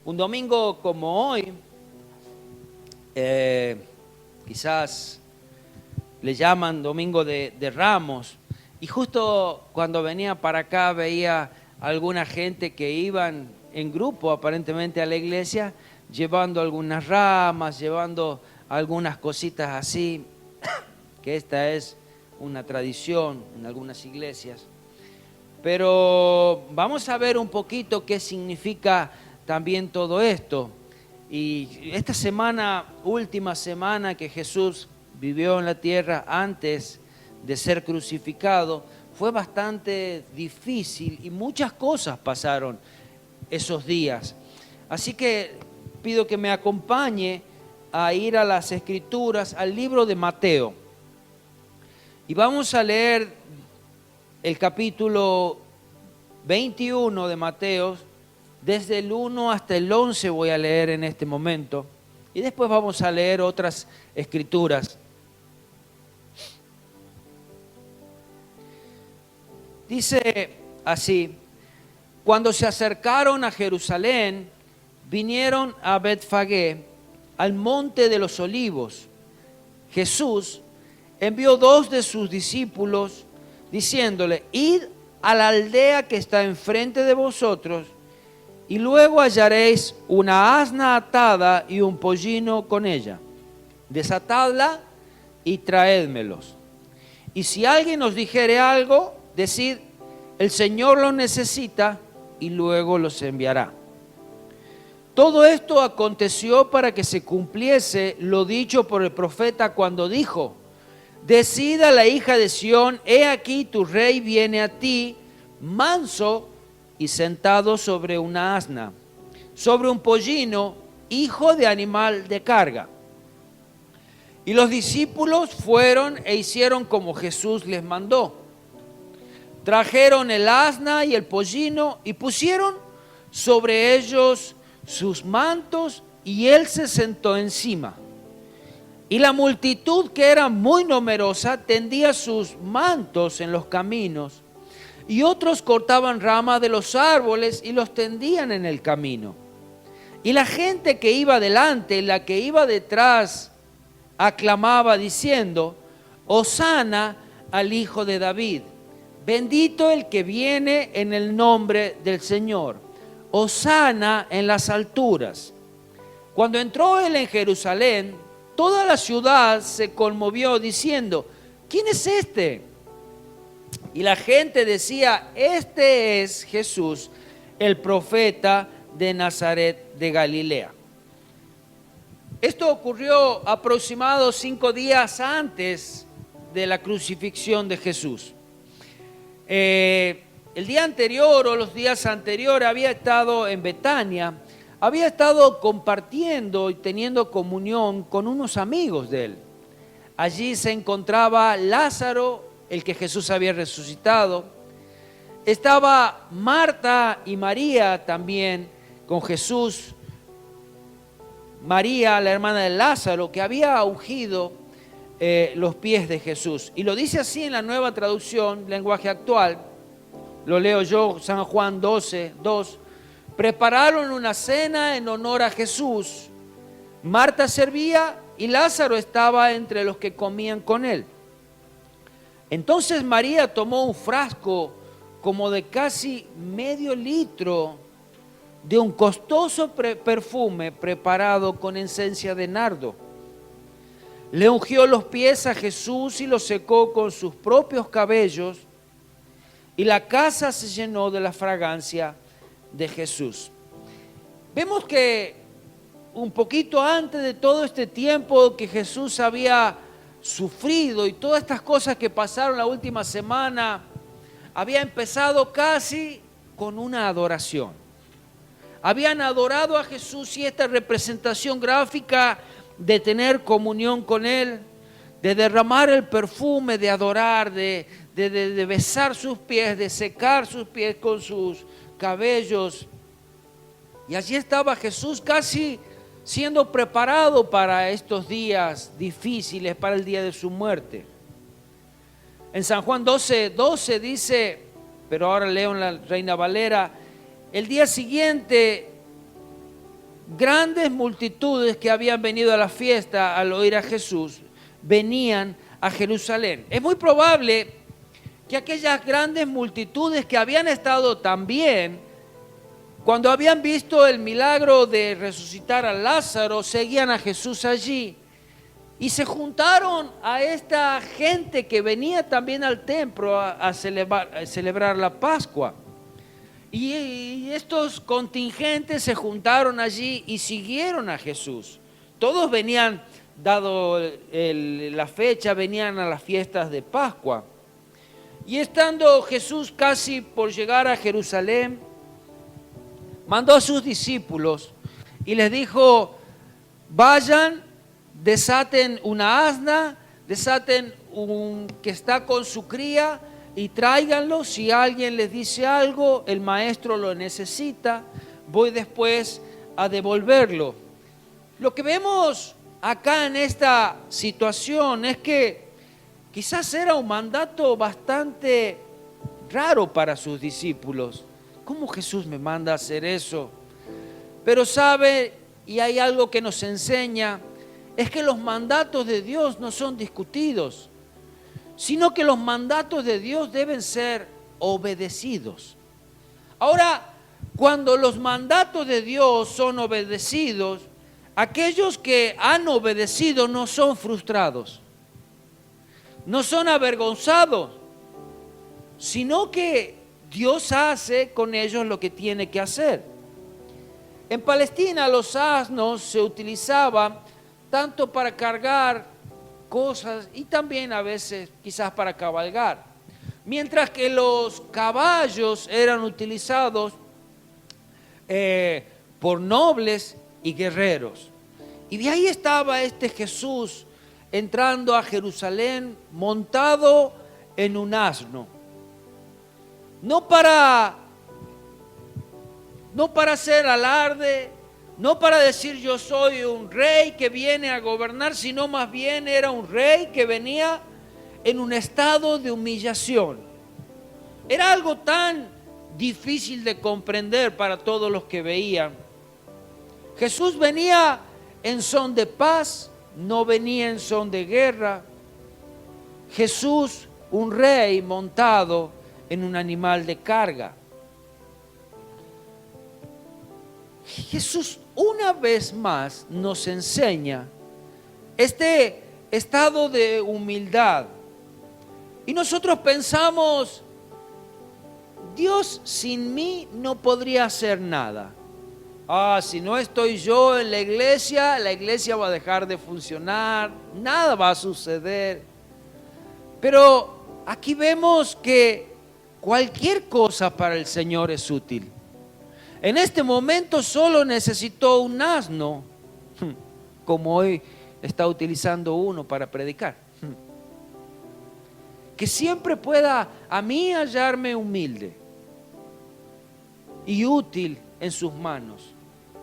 Un domingo como hoy, quizás le llaman Domingo de Ramos, y justo cuando venía para acá veía alguna gente que iban en grupo aparentemente a la iglesia, llevando algunas ramas, llevando algunas cositas así, que esta es una tradición en algunas iglesias. Pero vamos a ver un poquito qué significa también todo esto. Y esta semana, última semana que Jesús vivió en la tierra antes de ser crucificado, fue bastante difícil y muchas cosas pasaron esos días. Así que pido que me acompañe a ir a las Escrituras, al libro de Mateo. Y vamos a leer el capítulo 21 de Mateo, desde el 1 hasta el 11 voy a leer en este momento. Y después vamos a leer otras escrituras. Dice así: cuando se acercaron a Jerusalén, vinieron a Betfagé, al monte de los olivos. Jesús envió 2 de sus discípulos, diciéndole: id a la aldea que está enfrente de vosotros, y luego hallaréis una asna atada y un pollino con ella. Desatadla y traédmelos. Y si alguien os dijere algo, decid: el Señor los necesita, y luego los enviará. Todo esto aconteció para que se cumpliese lo dicho por el profeta cuando dijo: decid a la hija de Sión, he aquí tu rey viene a ti, manso y sentado sobre una asna, sobre un pollino, hijo de animal de carga. Y los discípulos fueron e hicieron como Jesús les mandó. Trajeron el asna y el pollino y pusieron sobre ellos sus mantos, y él se sentó encima. Y la multitud, que era muy numerosa, tendía sus mantos en los caminos, y otros cortaban ramas de los árboles y los tendían en el camino. Y la gente que iba delante y la que iba detrás aclamaba diciendo: Hosana al Hijo de David, bendito el que viene en el nombre del Señor, Hosana en las alturas. Cuando entró él en Jerusalén, toda la ciudad se conmovió diciendo: ¿quién es este? Y la gente decía: este es Jesús, el profeta de Nazaret de Galilea. Esto ocurrió aproximadamente 5 días antes de la crucifixión de Jesús. El día anterior o los días anteriores había estado en Betania, había estado compartiendo y teniendo comunión con unos amigos de él. Allí se encontraba Lázaro, el que Jesús había resucitado. Estaba Marta y María también con Jesús. María, la hermana de Lázaro, que había ungido los pies de Jesús. Y lo dice así en la Nueva Traducción, lenguaje actual. Lo leo yo, San Juan 12:2. Prepararon una cena en honor a Jesús. Marta servía y Lázaro estaba entre los que comían con él. Entonces María tomó un frasco como de casi medio litro de un costoso perfume preparado con esencia de nardo. Le ungió los pies a Jesús y los secó con sus propios cabellos, y la casa se llenó de la fragancia de Jesús. Vemos que un poquito antes de todo este tiempo que Jesús había sufrido y todas estas cosas que pasaron la última semana, había empezado casi con una adoración. Habían adorado a Jesús, y esta representación gráfica de tener comunión con Él, de derramar el perfume, de adorar, de besar sus pies, de secar sus pies con sus cabellos. Y allí estaba Jesús casi siendo preparado para estos días difíciles, para el día de su muerte. En San Juan 12:12 dice, pero ahora leo en la Reina Valera: el día siguiente grandes multitudes que habían venido a la fiesta al oír a Jesús, venían a Jerusalén. Es muy probable que aquellas grandes multitudes que habían estado también, cuando habían visto el milagro de resucitar a Lázaro, seguían a Jesús allí y se juntaron a esta gente que venía también al templo a celebrar la Pascua. Y estos contingentes se juntaron allí y siguieron a Jesús. Todos venían, dado la fecha, venían a las fiestas de Pascua. Y estando Jesús casi por llegar a Jerusalén, mandó a sus discípulos y les dijo: vayan, desaten una asna, desaten un que está con su cría y tráiganlo. Si alguien les dice algo, el maestro lo necesita, voy después a devolverlo. Lo que vemos acá en esta situación es que quizás era un mandato bastante raro para sus discípulos. ¿Cómo Jesús me manda a hacer eso? Pero sabe, y hay algo que nos enseña, es que los mandatos de Dios no son discutidos, sino que los mandatos de Dios deben ser obedecidos. Ahora, cuando los mandatos de Dios son obedecidos, aquellos que han obedecido no son frustrados, no son avergonzados, sino que Dios hace con ellos lo que tiene que hacer. En Palestina los asnos se utilizaban tanto para cargar cosas y también a veces quizás para cabalgar, mientras que los caballos eran utilizados por nobles y guerreros. Y de ahí estaba este Jesús entrando a Jerusalén montado en un asno. No para hacer alarde, no para decir yo soy un rey que viene a gobernar, sino más bien era un rey que venía en un estado de humillación. Era algo tan difícil de comprender para todos los que veían. Jesús venía en son de paz, no venía en son de guerra. Jesús, un rey montado en un animal de carga. Jesús una vez más nos enseña este estado de humildad. Y nosotros pensamos, Dios sin mí no podría hacer nada. Si no estoy yo en la iglesia va a dejar de funcionar, nada va a suceder. Pero aquí vemos que cualquier cosa para el Señor es útil. En este momento solo necesitó un asno, como hoy está utilizando uno para predicar, que siempre pueda a mí hallarme humilde y útil en sus manos.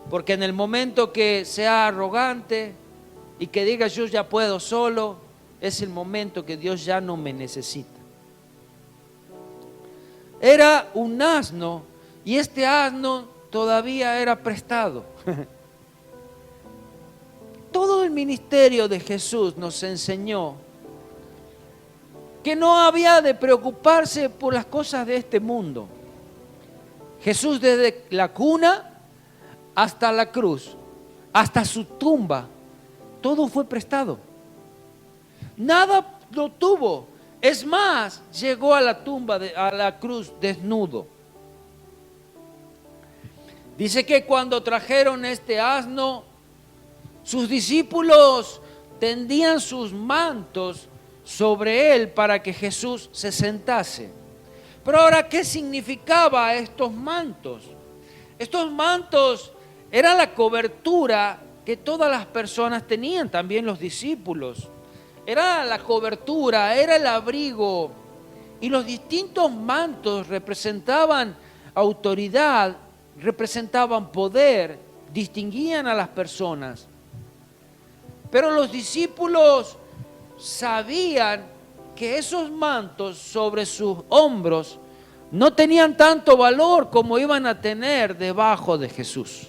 Porque en el momento que sea arrogante y que diga yo ya puedo solo, es el momento que Dios ya no me necesita. Era un asno y este asno todavía era prestado. Todo el ministerio de Jesús nos enseñó que no había de preocuparse por las cosas de este mundo. Jesús desde la cuna hasta la cruz, hasta su tumba, todo fue prestado. Nada lo tuvo. Es más, llegó a la tumba, a la cruz desnudo. Dice que cuando trajeron este asno, sus discípulos tendían sus mantos sobre él para que Jesús se sentase. Pero ahora, ¿qué significaba estos mantos? Estos mantos eran la cobertura que todas las personas tenían, también los discípulos. Era la cobertura, era el abrigo. Y los distintos mantos representaban autoridad, representaban poder, distinguían a las personas. Pero los discípulos sabían que esos mantos sobre sus hombros no tenían tanto valor como iban a tener debajo de Jesús.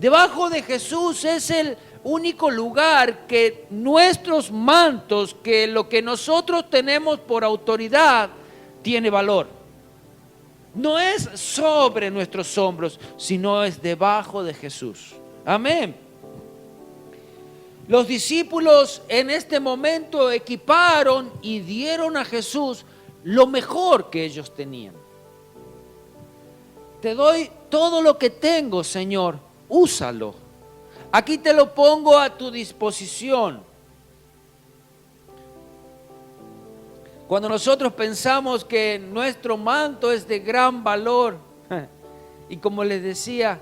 Debajo de Jesús es el único lugar que nuestros mantos, que lo que nosotros tenemos por autoridad, tiene valor. No es sobre nuestros hombros, sino es debajo de Jesús. Amén. Los discípulos en este momento equiparon y dieron a Jesús lo mejor que ellos tenían. Te doy todo lo que tengo, Señor, úsalo. Aquí te lo pongo a tu disposición. Cuando nosotros pensamos que nuestro manto es de gran valor, y como les decía,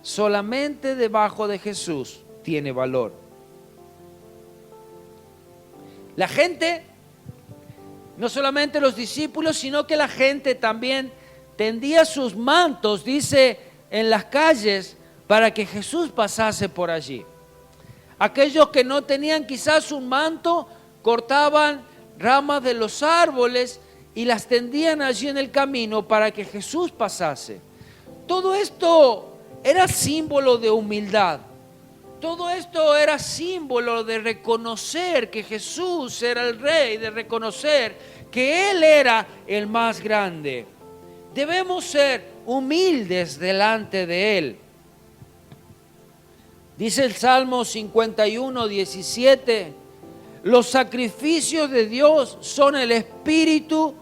solamente debajo de Jesús tiene valor. La gente, no solamente los discípulos, sino que la gente también tendía sus mantos, dice, en las calles para que Jesús pasase por allí. Aquellos que no tenían quizás un manto, cortaban ramas de los árboles y las tendían allí en el camino para que Jesús pasase. Todo esto era símbolo de humildad. Todo esto era símbolo de reconocer que Jesús era el Rey, de reconocer que Él era el más grande. Debemos ser humildes delante de Él. Dice el Salmo 51, 17, los sacrificios de Dios son el espíritu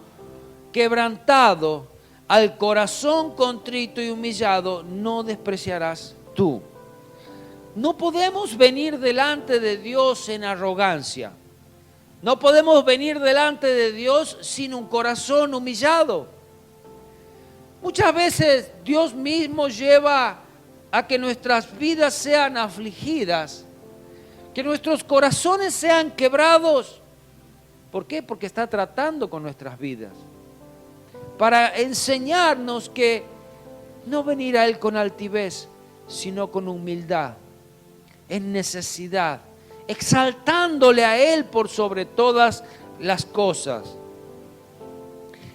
quebrantado, al corazón contrito y humillado no despreciarás tú. No podemos venir delante de Dios en arrogancia. No podemos venir delante de Dios sin un corazón humillado. Muchas veces Dios mismo lleva a que nuestras vidas sean afligidas, que nuestros corazones sean quebrados. ¿Por qué? Porque está tratando con nuestras vidas, para enseñarnos que no venir a Él con altivez, sino con humildad, en necesidad, exaltándole a Él por sobre todas las cosas.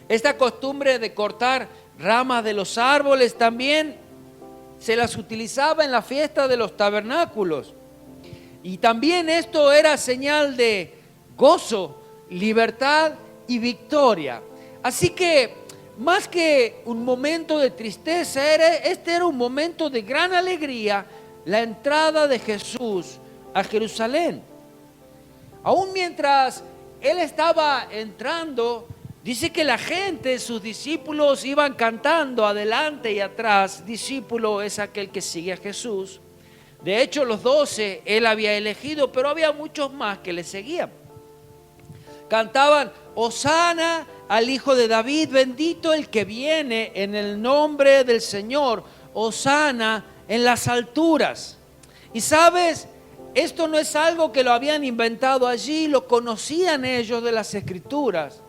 Esta costumbre de cortar ramas de los árboles también se las utilizaba en la fiesta de los tabernáculos. Y también esto era señal de gozo, libertad y victoria. Así que más que un momento de tristeza, este era un momento de gran alegría, la entrada de Jesús a Jerusalén. Aún mientras Él estaba entrando, dice que la gente, sus discípulos, iban cantando adelante y atrás. Discípulo es aquel que sigue a Jesús. De hecho, los 12 Él había elegido, pero había muchos más que le seguían. Cantaban, Hosana al Hijo de David, bendito el que viene en el nombre del Señor, Hosana en las alturas. Y sabes, esto no es algo que lo habían inventado allí, lo conocían ellos de las Escrituras.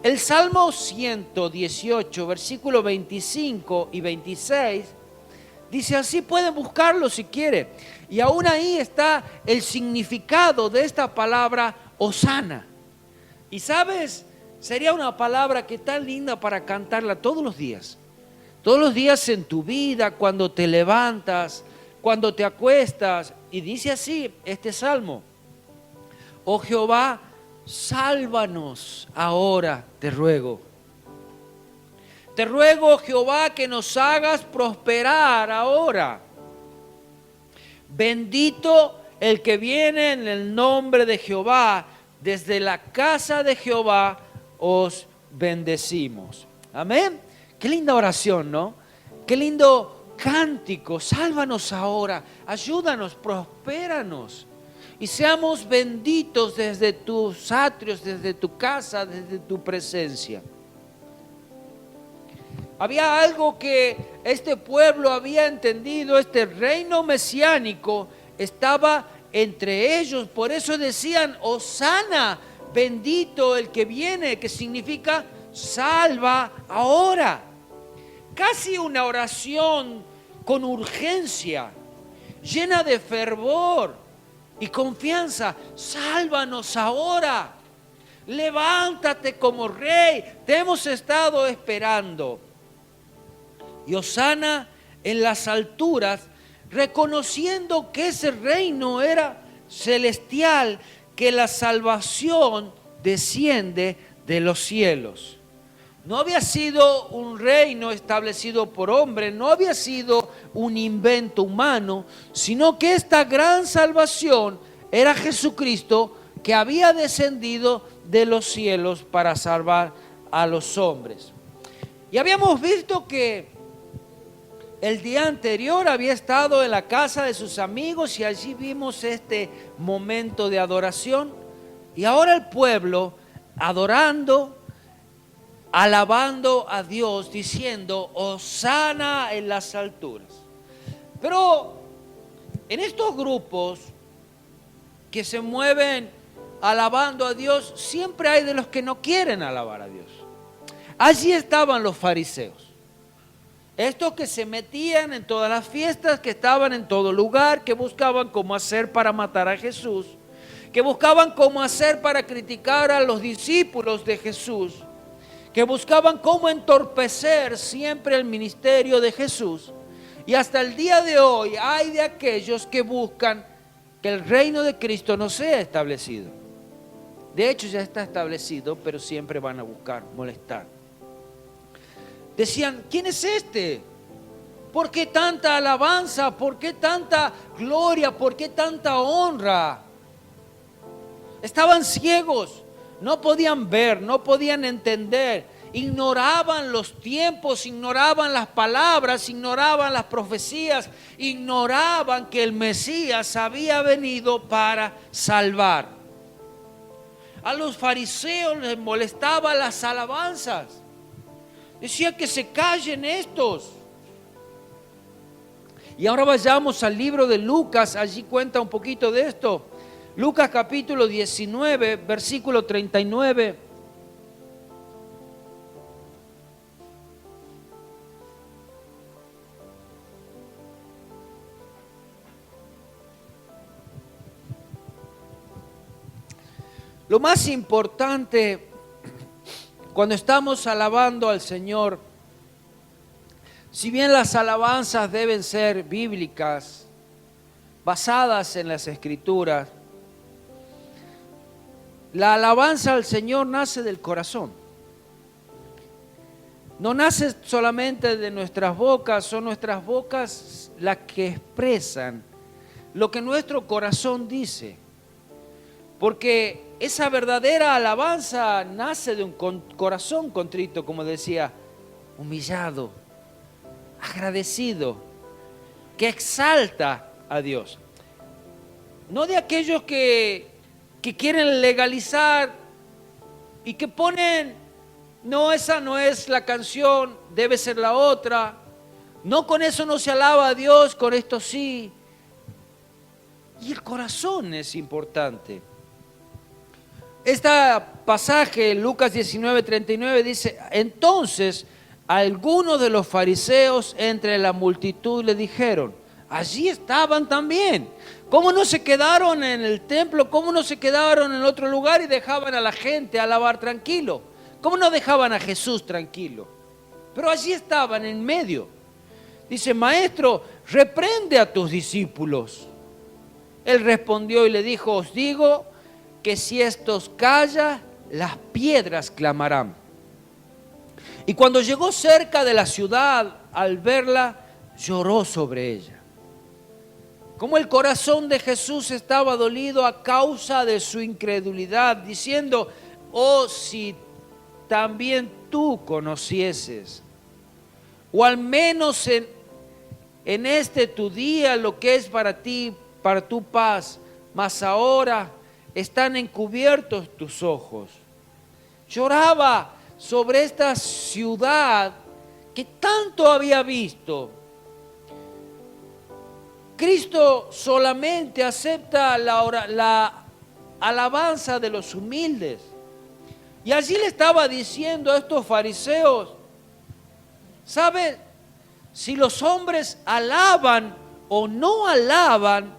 El Salmo 118, versículos 25 y 26, dice así, pueden buscarlo si quieren. Y aún ahí está el significado de esta palabra Hosana. Y sabes, sería una palabra que tan linda para cantarla todos los días. Todos los días en tu vida, cuando te levantas, cuando te acuestas. Y dice así este salmo, oh Jehová, sálvanos ahora, te ruego. Te ruego, Jehová, que nos hagas prosperar ahora. Bendito el que viene en el nombre de Jehová. Desde la casa de Jehová os bendecimos. Amén. Qué linda oración, ¿no? Qué lindo cántico. Sálvanos ahora. Ayúdanos, prospéranos. Y seamos benditos desde tus atrios, desde tu casa, desde tu presencia. Había algo que este pueblo había entendido, este reino mesiánico estaba entre ellos. Por eso decían, Hosana, bendito el que viene, que significa salva ahora. Casi una oración con urgencia, llena de fervor y confianza. Sálvanos ahora. Levántate como rey. Te hemos estado esperando. Y Hosana en las alturas reconociendo que ese reino era celestial, que la salvación desciende de los cielos. No había sido un reino establecido por hombre, no había sido un invento humano, sino que esta gran salvación era Jesucristo, que había descendido de los cielos para salvar a los hombres. Y habíamos visto que el día anterior había estado en la casa de sus amigos y allí vimos este momento de adoración. Y ahora el pueblo adorando, alabando a Dios, diciendo: Hosana en las alturas. Pero en estos grupos que se mueven alabando a Dios, siempre hay de los que no quieren alabar a Dios. Allí estaban los fariseos, estos que se metían en todas las fiestas, que estaban en todo lugar, que buscaban cómo hacer para matar a Jesús, que buscaban cómo hacer para criticar a los discípulos de Jesús, que buscaban cómo entorpecer siempre el ministerio de Jesús. Y hasta el día de hoy hay de aquellos que buscan que el reino de Cristo no sea establecido. De hecho ya está establecido, pero siempre van a buscar molestar. Decían: ¿quién es este? ¿Por qué tanta alabanza? ¿Por qué tanta gloria? ¿Por qué tanta honra? Estaban ciegos, no podían ver, no podían entender, ignoraban los tiempos, ignoraban las palabras, ignoraban las profecías, ignoraban que el Mesías había venido para salvar. A los fariseos les molestaban las alabanzas. Decía que se callen estos. Y ahora vayamos al libro de Lucas, allí cuenta un poquito de esto. Lucas capítulo 19, versículo 39. Lo más importante cuando estamos alabando al Señor, si bien las alabanzas deben ser bíblicas, basadas en las Escrituras, la alabanza al Señor nace del corazón. No nace solamente de nuestras bocas, son nuestras bocas las que expresan lo que nuestro corazón dice. Porque esa verdadera alabanza nace de un corazón contrito, como decía, humillado, agradecido, que exalta a Dios. No de aquellos que quieren legalizar y que ponen: no, esa no es la canción, debe ser la otra. No, con eso no se alaba a Dios, con esto sí. Y el corazón es importante. Este pasaje, Lucas 19:39, dice: entonces algunos de los fariseos entre la multitud le dijeron, allí estaban también. ¿Cómo no se quedaron en el templo? ¿Cómo no se quedaron en otro lugar y dejaban a la gente alabar tranquilo? ¿Cómo no dejaban a Jesús tranquilo? Pero allí estaban en medio. Dice: maestro, reprende a tus discípulos. Él respondió y le dijo: os digo que si estos callan, las piedras clamarán. Y cuando llegó cerca de la ciudad, al verla, lloró sobre ella. Como el corazón de Jesús estaba dolido a causa de su incredulidad, diciendo: oh, si también tú conocieses, o al menos en este tu día, lo que es para ti, para tu paz, mas ahora están encubiertos tus ojos. Lloraba sobre esta ciudad que tanto había visto. Cristo solamente acepta la alabanza de los humildes. Y allí le estaba diciendo a estos fariseos: ¿sabe? Si los hombres alaban o no alaban,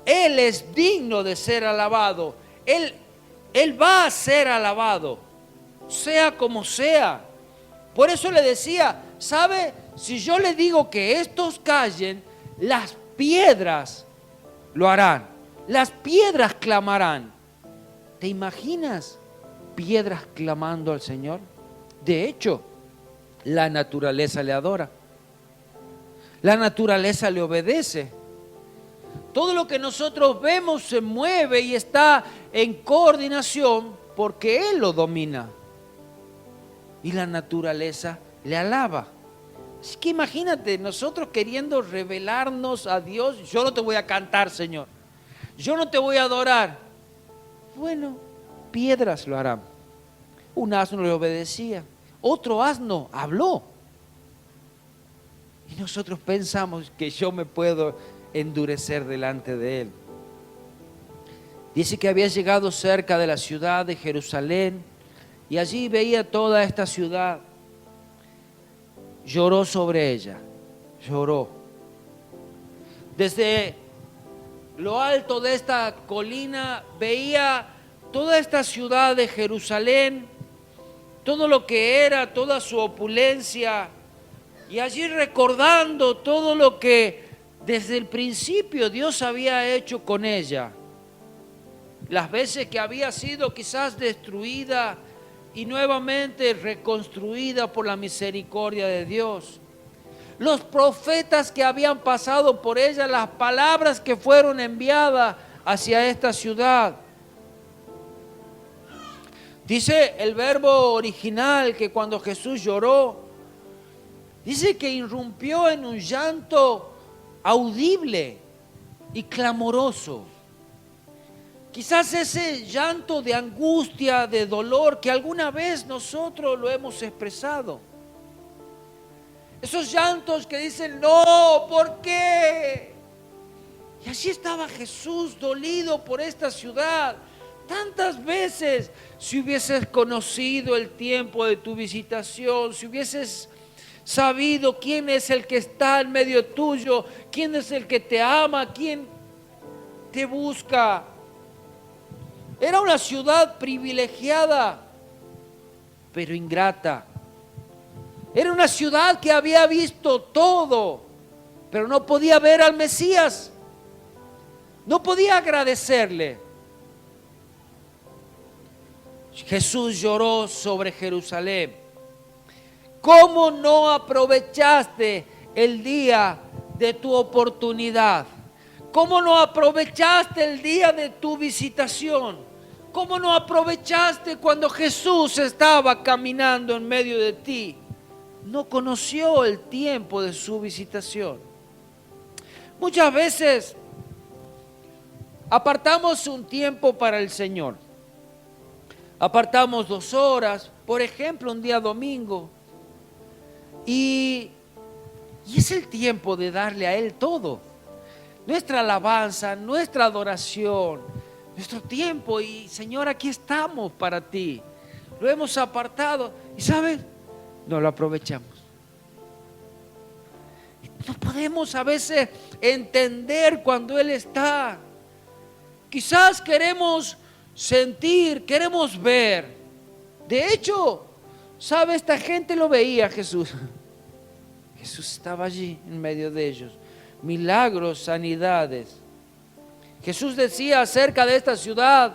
Él es digno de ser alabado. Él va a ser alabado, sea como sea. Por eso le decía: ¿sabe? Si yo le digo que estos callen, las piedras lo harán. Las piedras clamarán. ¿Te imaginas piedras clamando al Señor? De hecho, la naturaleza le adora. La naturaleza le obedece. Todo lo que nosotros vemos se mueve y está en coordinación porque Él lo domina. Y la naturaleza le alaba. Así que imagínate, nosotros queriendo revelarnos a Dios. Yo no te voy a cantar, Señor. Yo no te voy a adorar. Bueno, piedras lo harán. Un asno le obedecía. Otro asno habló. Y nosotros pensamos que yo me puedo endurecer delante de Él. Dice que había llegado cerca de la ciudad de Jerusalén y allí veía toda esta ciudad. Lloró sobre ella, lloró. Desde lo alto de esta colina veía toda esta ciudad de Jerusalén, todo lo que era, toda su opulencia, y allí recordando todo lo que desde el principio Dios había hecho con ella. Las veces que había sido quizás destruida y nuevamente reconstruida por la misericordia de Dios. Los profetas que habían pasado por ella, las palabras que fueron enviadas hacia esta ciudad. Dice el verbo original que cuando Jesús lloró, dice que irrumpió en un llanto audible y clamoroso. Quizás ese llanto de angustia, de dolor que alguna vez nosotros lo hemos expresado. Esos llantos que dicen, no, ¿por qué? Y así estaba Jesús dolido por esta ciudad. Tantas veces, si hubieses conocido el tiempo de tu visitación, si hubieses sabido quién es el que está en medio tuyo, quién es el que te ama, quién te busca. Era una ciudad privilegiada, pero ingrata. Era una ciudad que había visto todo, pero no podía ver al Mesías. No podía agradecerle. Jesús lloró sobre Jerusalén. ¿Cómo no aprovechaste el día de tu oportunidad? ¿Cómo no aprovechaste el día de tu visitación? ¿Cómo no aprovechaste cuando Jesús estaba caminando en medio de ti? No conoció el tiempo de su visitación. Muchas veces apartamos un tiempo para el Señor. Apartamos 2 horas, por ejemplo, un día domingo. Y es el tiempo de darle a Él todo. Nuestra alabanza, nuestra adoración, nuestro tiempo. Y Señor, aquí estamos para ti. Lo hemos apartado. ¿Y sabes? No lo aprovechamos. No podemos a veces entender cuando Él está. Quizás queremos sentir, queremos ver. De hecho, ¿sabe? Esta gente lo veía a Jesús. Jesús estaba allí en medio de ellos. Milagros, sanidades. Jesús decía acerca de esta ciudad,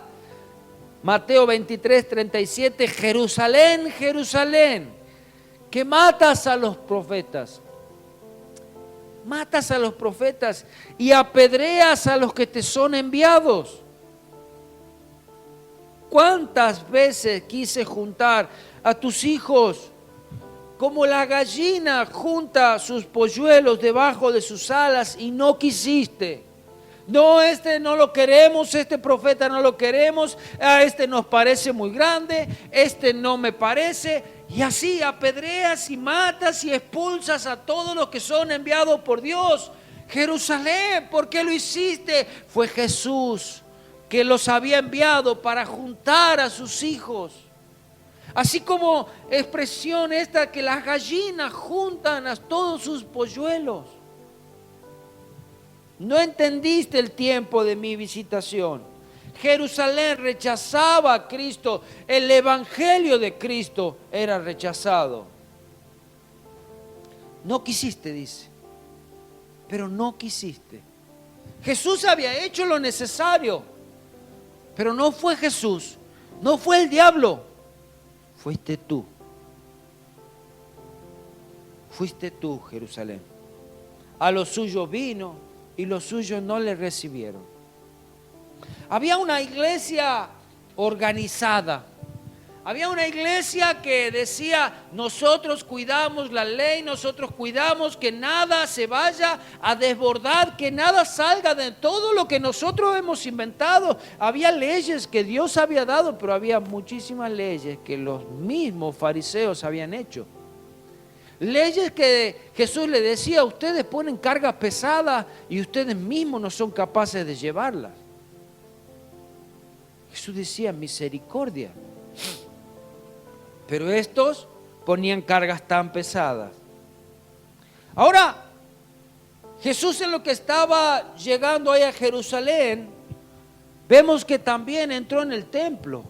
Mateo 23:37, Jerusalén, Jerusalén, que matas a los profetas. Matas a los profetas y apedreas a los que te son enviados. ¿Cuántas veces quise juntar a tus hijos como la gallina junta sus polluelos debajo de sus alas y no quisiste? No, este no lo queremos, este profeta no lo queremos, a este nos parece muy grande, este no me parece. Y así apedreas y matas y expulsas a todos los que son enviados por Dios. Jerusalén, ¿por qué lo hiciste? Fue Jesús que los había enviado para juntar a sus hijos. Así como expresión esta que las gallinas juntan a todos sus polluelos. No entendiste el tiempo de mi visitación. Jerusalén rechazaba a Cristo. El evangelio de Cristo era rechazado. No quisiste, dice. pero no quisiste. Jesús había hecho lo necesario, pero no fue Jesús, no fue el diablo, fuiste tú. Fuiste tú, Jerusalén. A los suyos vino y los suyos no le recibieron. Había una iglesia organizada. Había una iglesia que decía, nosotros cuidamos la ley, nosotros cuidamos que nada se vaya a desbordar, que nada salga de todo lo que nosotros hemos inventado. Había leyes que Dios había dado, pero había muchísimas leyes que los mismos fariseos habían hecho. Leyes que Jesús le decía, ustedes ponen cargas pesadas y ustedes mismos no son capaces de llevarlas. Jesús decía, misericordia. Pero estos ponían cargas tan pesadas. Ahora, Jesús en lo que estaba llegando ahí a Jerusalén, vemos que también entró en el templo.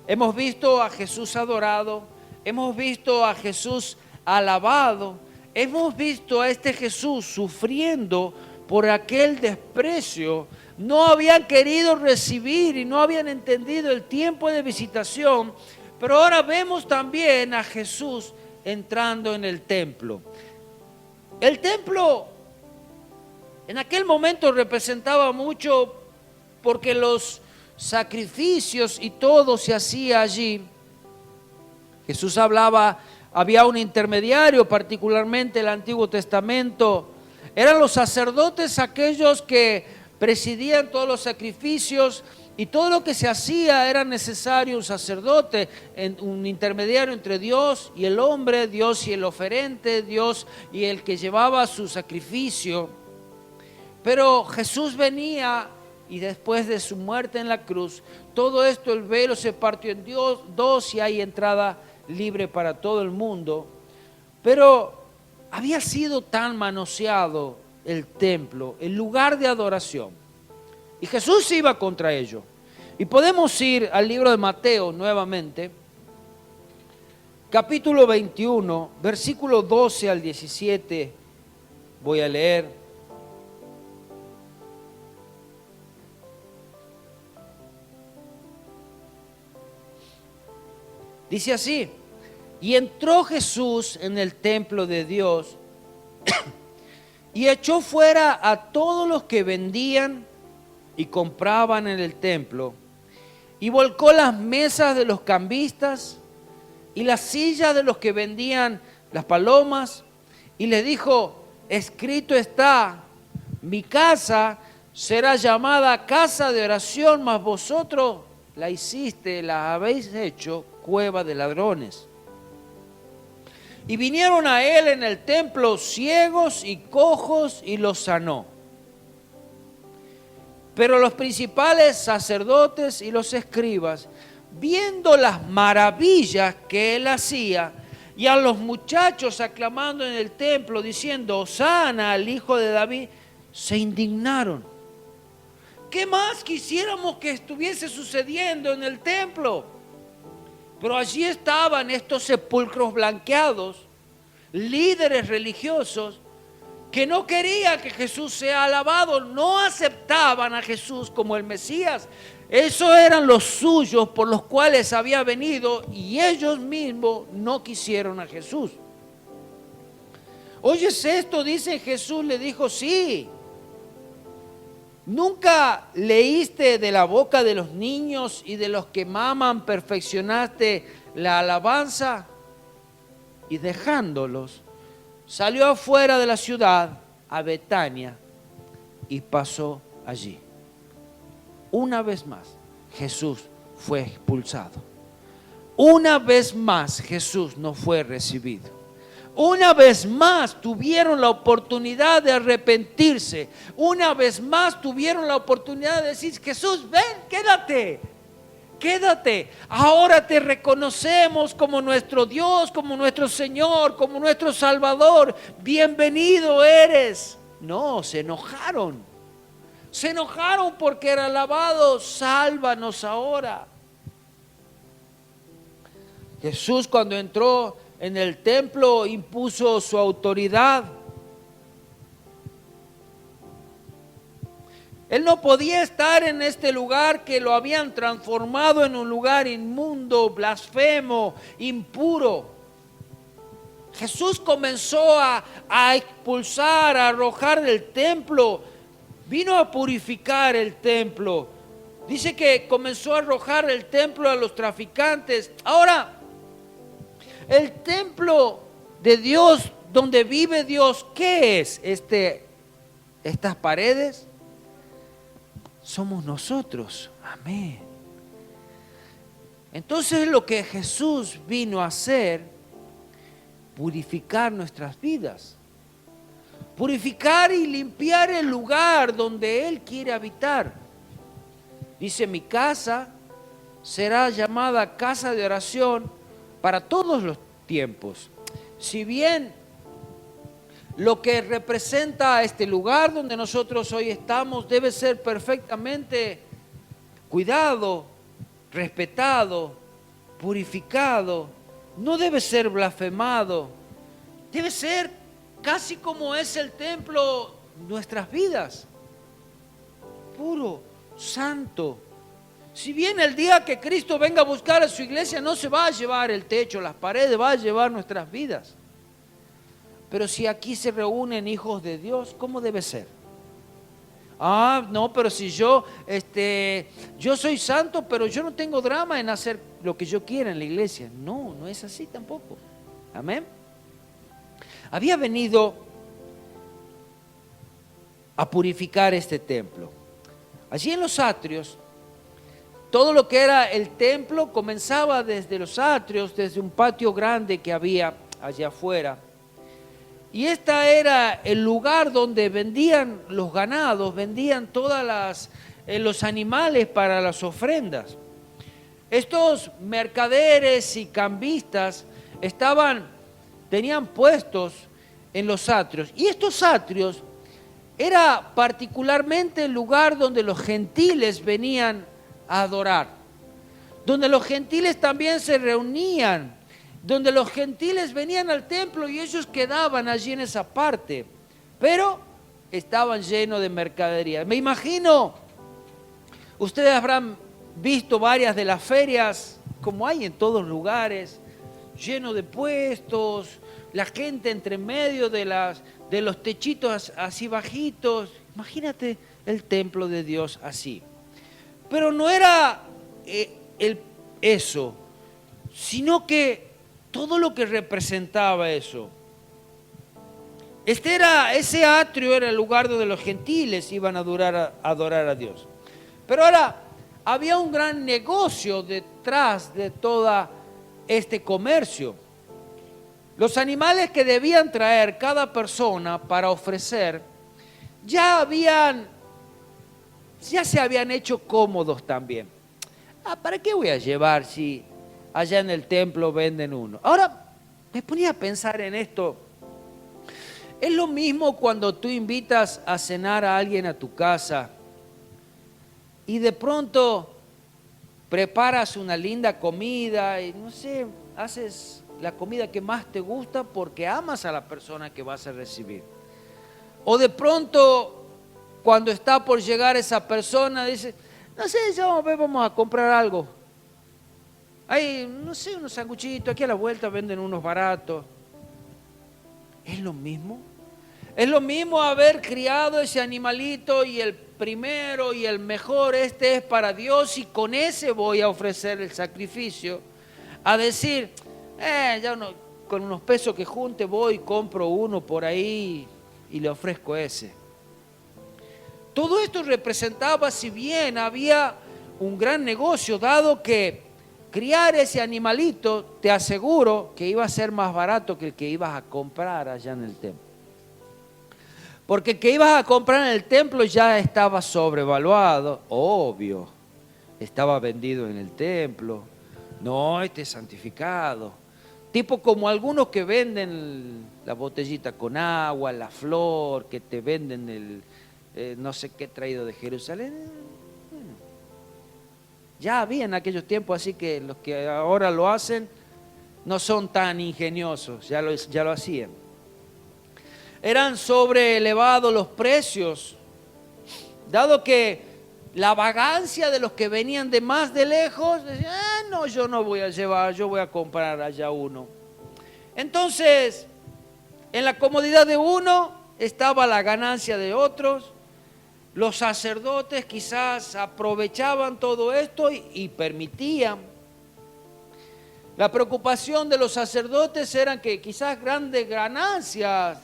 Hemos visto a Jesús adorado, hemos visto a Jesús alabado, hemos visto a este Jesús sufriendo por aquel desprecio. No habían querido recibir y no habían entendido el tiempo de visitación, pero ahora vemos también a Jesús entrando en el templo. El templo en aquel momento representaba mucho porque los sacrificios y todo se hacía allí. Jesús hablaba, había un intermediario, particularmente el Antiguo Testamento. Eran los sacerdotes aquellos que presidían todos los sacrificios y todo lo que se hacía era necesario un sacerdote, un intermediario entre Dios y el hombre, Dios y el oferente, Dios y el que llevaba su sacrificio. Pero Jesús venía y después de su muerte en la cruz, todo esto, el velo se partió en dos y hay entrada libre para todo el mundo. Pero había sido tan manoseado el templo, el lugar de adoración, y Jesús iba contra ello. Y podemos ir al libro de Mateo nuevamente, capítulo 21, versículo 12 al 17, voy a leer. Dice así: y entró Jesús en el templo de Dios y echó fuera a todos los que vendían y compraban en el templo, y volcó las mesas de los cambistas y las sillas de los que vendían las palomas, y les dijo: escrito está, mi casa será llamada casa de oración, mas vosotros la habéis hecho cueva de ladrones. Y vinieron a él en el templo ciegos y cojos y los sanó. Pero los principales sacerdotes y los escribas, viendo las maravillas que él hacía, y a los muchachos aclamando en el templo, diciendo: Hosana al Hijo de David, se indignaron. ¿Qué más quisiéramos que estuviese sucediendo en el templo? Pero allí estaban estos sepulcros blanqueados, líderes religiosos, que no querían que Jesús sea alabado, no aceptaban a Jesús como el Mesías. Esos eran los suyos por los cuales había venido, y ellos mismos no quisieron a Jesús. ¿Oyes esto? Dice Jesús, le dijo: sí. ¿Nunca leíste de la boca de los niños y de los que maman perfeccionaste la alabanza? Y dejándolos, salió afuera de la ciudad a Betania y pasó allí. Una vez más, Jesús fue expulsado. Una vez más, Jesús no fue recibido. Una vez más tuvieron la oportunidad de arrepentirse. Una vez más tuvieron la oportunidad de decir: Jesús, ven, quédate. Quédate, ahora te reconocemos como nuestro Dios, como nuestro Señor, como nuestro Salvador. Bienvenido eres. No, se enojaron. Se enojaron porque era alabado. Sálvanos ahora. Jesús, cuando entró en el templo, impuso su autoridad. Él no podía estar en este lugar que lo habían transformado en un lugar inmundo, blasfemo, impuro. Jesús comenzó a expulsar, a arrojar del templo. Vino a purificar el templo. Dice que comenzó a arrojar el templo a los traficantes. Ahora, el templo de Dios, donde vive Dios, ¿qué es? Estas paredes somos nosotros. Amén. Entonces lo que Jesús vino a hacer, purificar nuestras vidas. Purificar y limpiar el lugar donde Él quiere habitar. Dice, mi casa será llamada casa de oración para todos los tiempos. Si bien lo que representa este lugar donde nosotros hoy estamos debe ser perfectamente cuidado, respetado, purificado, no debe ser blasfemado, debe ser casi como es el templo, nuestras vidas, puro, santo. Si bien el día que Cristo venga a buscar a su iglesia no se va a llevar el techo, las paredes, va a llevar nuestras vidas. Pero si aquí se reúnen hijos de Dios, ¿cómo debe ser? Ah, no, pero si yo soy santo, pero yo no tengo drama en hacer lo que yo quiera en la iglesia. No, no es así tampoco. Amén. Había venido a purificar este templo. Allí en los atrios, todo lo que era el templo comenzaba desde los atrios, desde un patio grande que había allá afuera. Y este era el lugar donde vendían los ganados, vendían todas los animales para las ofrendas. Estos mercaderes y cambistas tenían puestos en los atrios. Y estos atrios era particularmente el lugar donde los gentiles venían a adorar, donde los gentiles también se reunían, donde los gentiles venían al templo y ellos quedaban allí en esa parte, pero estaban llenos de mercadería. Me imagino, ustedes habrán visto varias de las ferias, como hay en todos lugares, lleno de puestos, la gente entre medio de los techitos así bajitos. Imagínate el templo de Dios así. Pero no era eso, sino que todo lo que representaba eso. Ese atrio era el lugar donde los gentiles iban a adorar a Dios. Pero ahora había un gran negocio detrás de todo este comercio. Los animales que debían traer cada persona para ofrecer ya se habían hecho cómodos también. ¿Para qué voy a llevar si allá en el templo venden uno? Ahora me ponía a pensar en esto. Es lo mismo cuando tú invitas a cenar a alguien a tu casa y de pronto preparas una linda comida y no sé, haces la comida que más te gusta porque amas a la persona que vas a recibir. O de pronto, cuando está por llegar esa persona, dice, no sé, vamos a comprar algo. Hay, no sé, unos sanguchitos, aquí a la vuelta venden unos baratos. ¿Es lo mismo? Es lo mismo haber criado ese animalito y el primero y el mejor, este es para Dios y con ese voy a ofrecer el sacrificio. A decir, ya no, con unos pesos que junte voy, compro uno por ahí y le ofrezco ese. Todo esto representaba, si bien había un gran negocio, dado que criar ese animalito, te aseguro que iba a ser más barato que el que ibas a comprar allá en el templo. Porque el que ibas a comprar en el templo ya estaba sobrevaluado, obvio, estaba vendido en el templo. No, este es santificado. Tipo como algunos que venden la botellita con agua, la flor, que te venden el no sé qué traído de Jerusalén. Ya había en aquellos tiempos, así que los que ahora lo hacen no son tan ingeniosos, ya lo hacían. Eran sobreelevados los precios dado que la vagancia de los que venían de más de lejos, decían, no, yo no voy a llevar, yo voy a comprar allá uno. Entonces, en la comodidad de uno estaba la ganancia de otros. Los sacerdotes quizás aprovechaban todo esto y permitían. La preocupación de los sacerdotes era que quizás grandes ganancias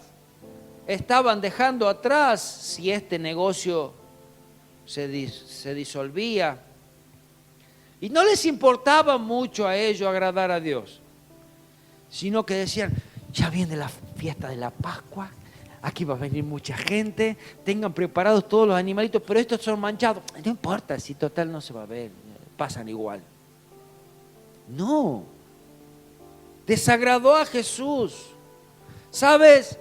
estaban dejando atrás si este negocio se disolvía. Y no les importaba mucho a ellos agradar a Dios, sino que decían, ya viene la fiesta de la Pascua, aquí va a venir mucha gente, tengan preparados todos los animalitos, pero estos son manchados. No importa, si total no se va a ver, pasan igual. No, desagradó a Jesús. ¿Sabes?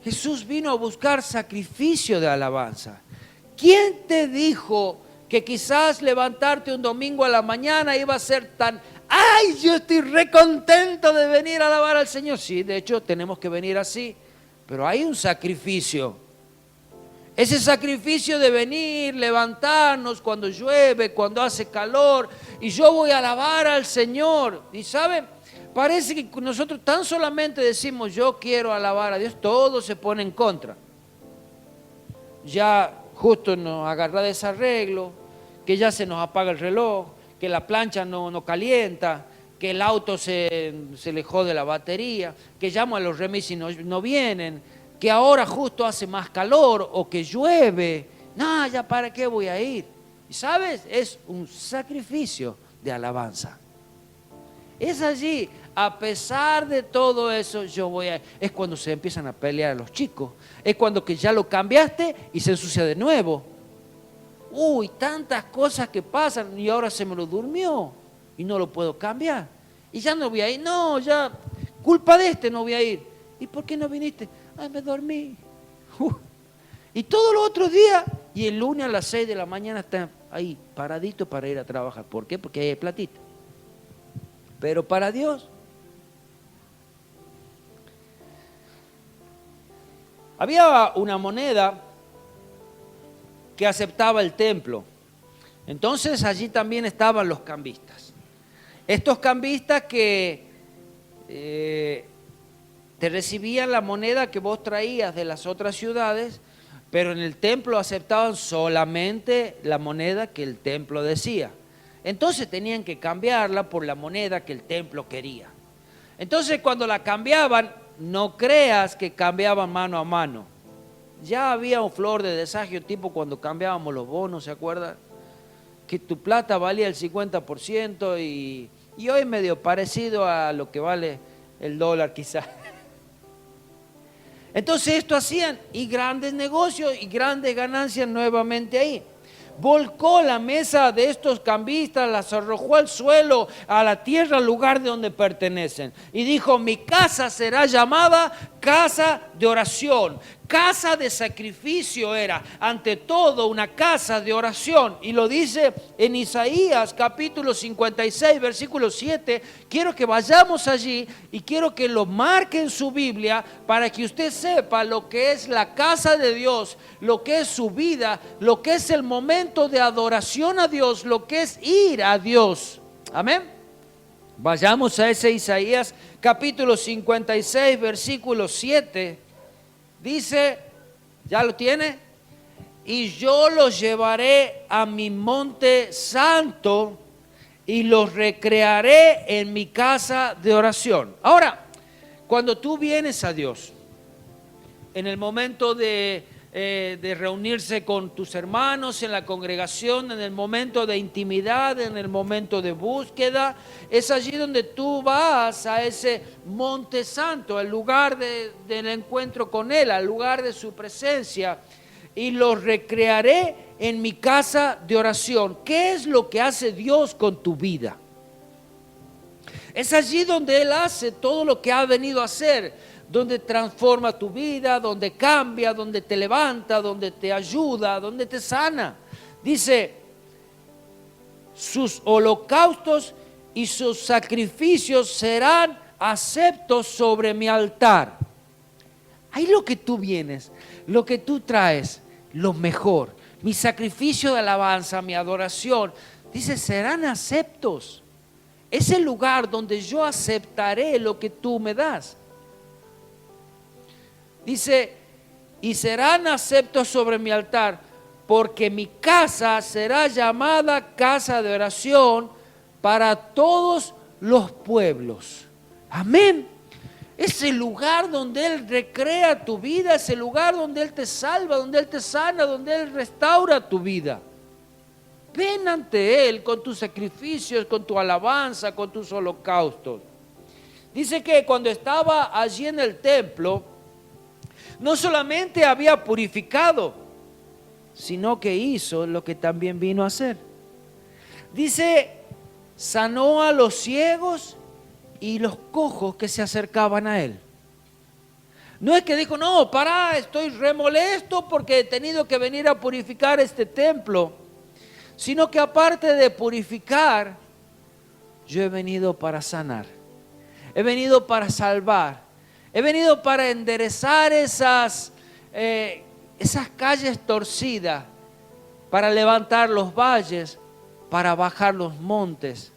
Jesús vino a buscar sacrificio de alabanza. ¿Quién te dijo que quizás levantarte un domingo a la mañana iba a ser tan, ay, yo estoy re contento de venir a alabar al Señor? Sí, de hecho tenemos que venir así, pero hay un sacrificio. Ese sacrificio de venir, levantarnos cuando llueve, cuando hace calor, y yo voy a alabar al Señor. Y ¿saben? Parece que nosotros tan solamente decimos yo quiero alabar a Dios, todo se pone en contra. Ya justo nos agarra desarreglo, que ya se nos apaga el reloj, que la plancha no calienta, que el auto se le jode la batería, que llamo a los remis y no vienen, que ahora justo hace más calor o que llueve. No, ya para qué voy a ir. Y ¿sabes? Es un sacrificio de alabanza. Es allí, a pesar de todo eso, yo voy a... Es cuando se empiezan a pelear los chicos. Es cuando que ya lo cambiaste y se ensucia de nuevo. Uy, tantas cosas que pasan y ahora se me lo durmió y no lo puedo cambiar. Y ya no voy a ir. No, ya, culpa de este no voy a ir. ¿Y por qué no viniste? Ay, me dormí. Y todos los otros días, y el lunes a las 6 de la mañana está ahí, paradito para ir a trabajar. ¿Por qué? Porque ahí hay platita. Pero para Dios, había una moneda que aceptaba el templo. Entonces allí también estaban los cambistas. Estos cambistas que te recibían la moneda que vos traías de las otras ciudades, pero en el templo aceptaban solamente la moneda que el templo decía. Entonces tenían que cambiarla por la moneda que el templo quería. Entonces cuando la cambiaban, no creas que cambiaban mano a mano. Ya había un flor de desagio, tipo cuando cambiábamos los bonos, ¿se acuerdan? Que tu plata valía el 50% y hoy medio parecido a lo que vale el dólar quizás. Entonces esto hacían y grandes negocios y grandes ganancias nuevamente ahí. Volcó la mesa de estos cambistas, las arrojó al suelo, a la tierra, al lugar de donde pertenecen. Y dijo, mi casa será llamada casa de oración. Casa de sacrificio era, ante todo, una casa de oración. Y lo dice en Isaías capítulo 56, versículo 7. Quiero que vayamos allí y quiero que lo marque en su Biblia para que usted sepa lo que es la casa de Dios, lo que es su vida, lo que es el momento de adoración a Dios, lo que es ir a Dios. Amén. Vayamos a ese Isaías capítulo 56, versículo 7. Dice, ¿ya lo tiene? Y yo los llevaré a mi monte santo y los recrearé en mi casa de oración. Ahora, cuando tú vienes a Dios, en el momento de reunirse con tus hermanos en la congregación, en el momento de intimidad, en el momento de búsqueda, es allí donde tú vas a ese monte santo, al lugar del encuentro con Él, al lugar de su presencia, y los recrearé en mi casa de oración. ¿Qué es lo que hace Dios con tu vida? Es allí donde Él hace todo lo que ha venido a hacer, donde transforma tu vida, donde cambia, donde te levanta, donde te ayuda, donde te sana. Dice, sus holocaustos y sus sacrificios serán aceptos sobre mi altar. Ahí lo que tú vienes, lo que tú traes, lo mejor, mi sacrificio de alabanza, mi adoración, dice, serán aceptos. Es el lugar donde yo aceptaré lo que tú me das. Dice, y serán aceptos sobre mi altar, porque mi casa será llamada casa de oración para todos los pueblos. Amén. Es el lugar donde Él recrea tu vida, es el lugar donde Él te salva, donde Él te sana, donde Él restaura tu vida. Ven ante Él con tus sacrificios, con tu alabanza, con tus holocaustos. Dice que cuando estaba allí en el templo, no solamente había purificado, sino que hizo lo que también vino a hacer. Dice, sanó a los ciegos y los cojos que se acercaban a Él. No es que dijo, no, pará, estoy remolesto porque he tenido que venir a purificar este templo, sino que aparte de purificar, yo he venido para sanar, he venido para salvar, he venido para enderezar esas calles torcidas, para levantar los valles, para bajar los montes.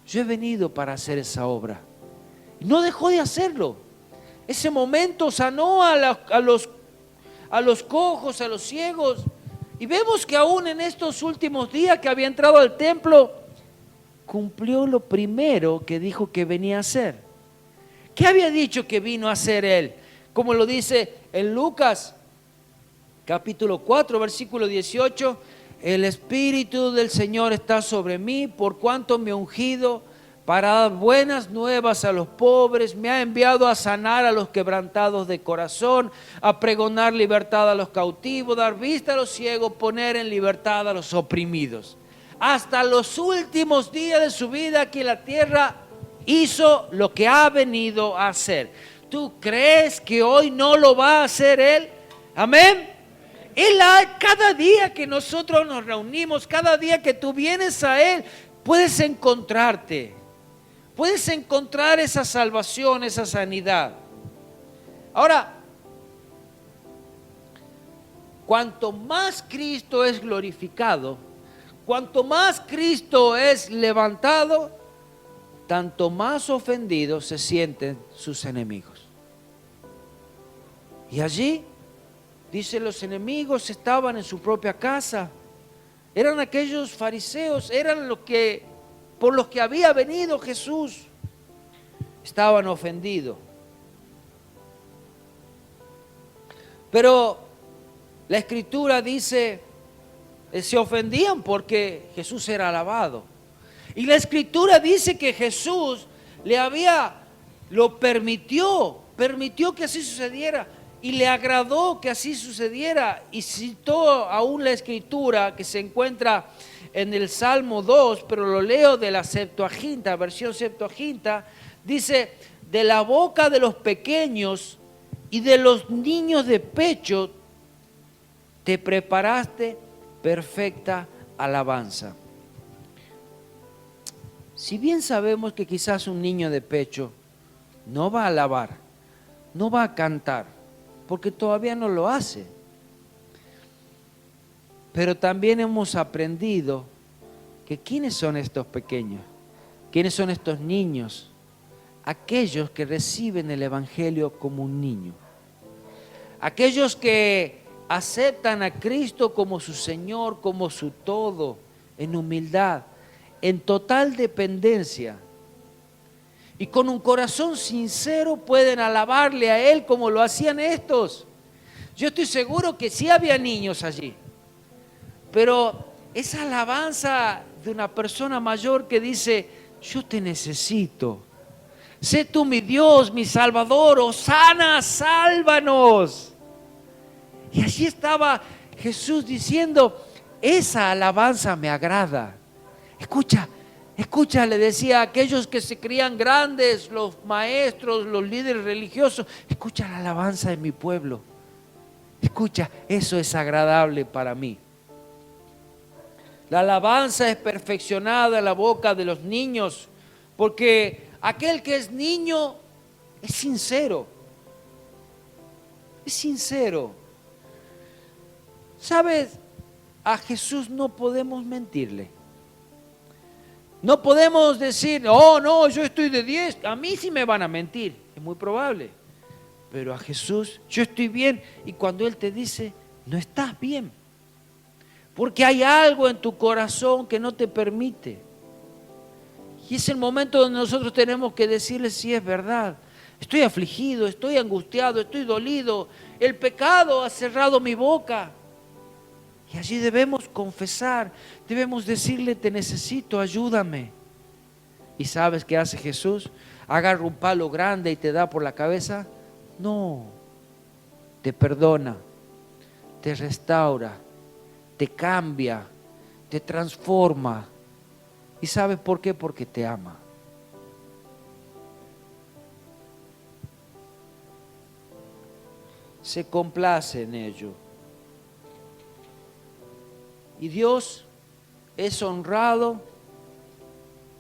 Yo he venido para hacer esa obra. Y no dejó de hacerlo. Ese momento sanó a los cojos, a los ciegos. Y vemos que aún en estos últimos días que había entrado al templo, cumplió lo primero que dijo que venía a hacer. ¿Qué había dicho que vino a hacer Él? Como lo dice en Lucas, capítulo 4, versículo 18. El Espíritu del Señor está sobre mí, por cuanto me ha ungido para dar buenas nuevas a los pobres, me ha enviado a sanar a los quebrantados de corazón, a pregonar libertad a los cautivos, dar vista a los ciegos, poner en libertad a los oprimidos. Hasta los últimos días de su vida aquí en la tierra hizo lo que ha venido a hacer. ¿Tú crees que hoy no lo va a hacer Él? Amén. Cada día que nosotros nos reunimos, cada día que tú vienes a Él, puedes encontrarte, puedes encontrar esa salvación, esa sanidad. Ahora, cuanto más Cristo es glorificado, cuanto más Cristo es levantado, tanto más ofendidos se sienten sus enemigos. Y allí dice, los enemigos estaban en su propia casa. Eran aquellos fariseos, eran por los que había venido Jesús. Estaban ofendidos. Pero la Escritura dice, se ofendían porque Jesús era alabado. Y la Escritura dice que Jesús lo permitió que así sucediera. Y le agradó que así sucediera, y citó aún la Escritura que se encuentra en el Salmo 2, pero lo leo de la Septuaginta, versión Septuaginta, dice, de la boca de los pequeños y de los niños de pecho te preparaste perfecta alabanza. Si bien sabemos que quizás un niño de pecho no va a alabar, no va a cantar, porque todavía no lo hace. Pero también hemos aprendido que ¿quiénes son estos pequeños? ¿Quiénes son estos niños? Aquellos que reciben el Evangelio como un niño. Aquellos que aceptan a Cristo como su Señor, como su todo, en humildad, en total dependencia. Y con un corazón sincero pueden alabarle a Él como lo hacían estos. Yo estoy seguro que sí había niños allí. Pero esa alabanza de una persona mayor que dice, yo te necesito. Sé tú mi Dios, mi Salvador, Hosana, sálvanos. Y allí estaba Jesús diciendo, esa alabanza me agrada. Escucha, le decía a aquellos que se creían grandes, los maestros, los líderes religiosos, escucha la alabanza de mi pueblo. Escucha, eso es agradable para mí. La alabanza es perfeccionada en la boca de los niños, porque aquel que es niño es sincero. Es sincero. ¿Sabes? a Jesús no podemos mentirle. No podemos decir, oh no, yo estoy de 10, a mí sí me van a mentir, es muy probable. Pero a Jesús, yo estoy bien, y cuando Él te dice, no estás bien, porque hay algo en tu corazón que no te permite. Y es el momento donde nosotros tenemos que decirle si es verdad. Estoy afligido, estoy angustiado, estoy dolido, el pecado ha cerrado mi boca. Y allí debemos confesar, debemos decirle, te necesito, ayúdame. ¿Y sabes qué hace Jesús? Agarra un palo grande y te da por la cabeza. No, te perdona, te restaura, te cambia, te transforma. ¿Y sabes por qué? Porque te ama. Se complace en ello. Y Dios es honrado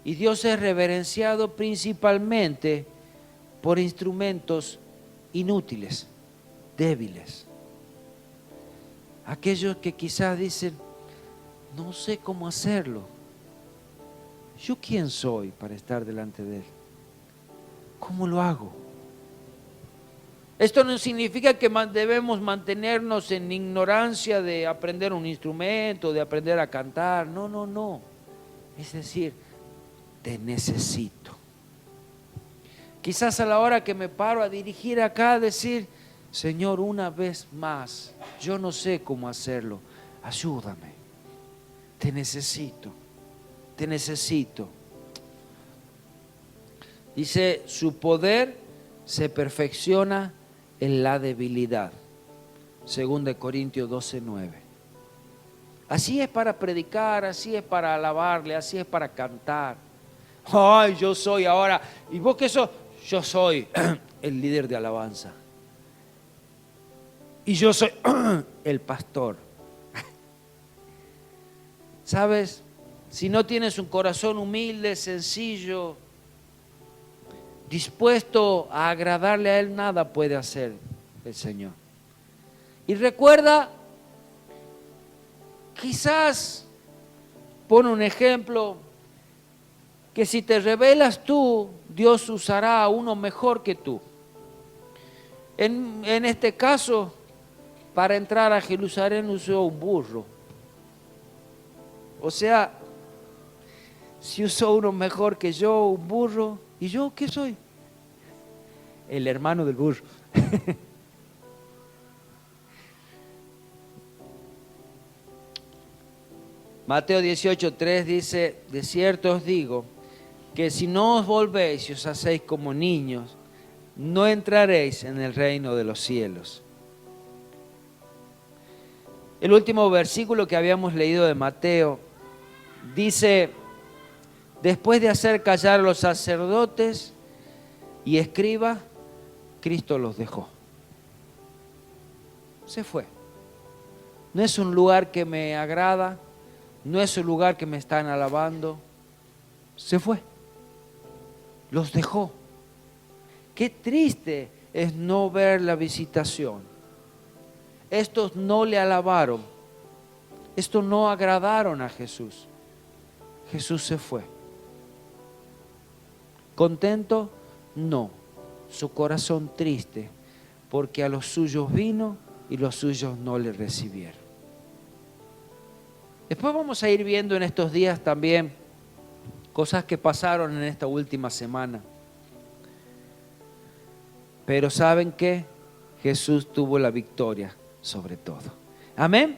y Dios es reverenciado principalmente por instrumentos inútiles, débiles. Aquellos que quizás dicen, no sé cómo hacerlo. ¿Yo quién soy para estar delante de Él? ¿Cómo lo hago? Esto no significa que debemos mantenernos en ignorancia de aprender un instrumento, de aprender a cantar. No, no, no. Es decir, te necesito. Quizás a la hora que me paro a dirigir acá, decir, Señor, una vez más, yo no sé cómo hacerlo. Ayúdame. Te necesito. Te necesito. Dice, su poder se perfecciona en la debilidad. 2 Corintios 12:9. Así es para predicar, así es para alabarle, así es para cantar. Ay, yo soy ahora. ¿Y vos qué sos? Yo soy el líder de alabanza. Y yo soy el pastor. ¿Sabes? Si no tienes un corazón humilde, sencillo, dispuesto a agradarle a Él, nada puede hacer el Señor. Y recuerda, quizás, pon un ejemplo, que si te rebelas tú, Dios usará a uno mejor que tú. En este caso, para entrar a Jerusalén usó un burro. O sea, si usó uno mejor que yo, un burro, ¿y yo qué soy? El hermano del burro. Mateo 18:3 dice, de cierto os digo, que si no os volvéis y os hacéis como niños, no entraréis en el reino de los cielos. El último versículo que habíamos leído de Mateo dice, después de hacer callar a los sacerdotes y escribas, Cristo los dejó. Se fue. No es un lugar que me agrada, no es un lugar que me están alabando. Se fue. Los dejó. Qué triste es no ver la visitación. Estos no le alabaron. Estos no agradaron a Jesús. Jesús se fue. ¿Contento? No. Su corazón triste, porque a los suyos vino y los suyos no le recibieron. Después vamos a ir viendo en estos días también cosas que pasaron en esta última semana. Pero ¿saben qué? Jesús tuvo la victoria sobre todo. Amén.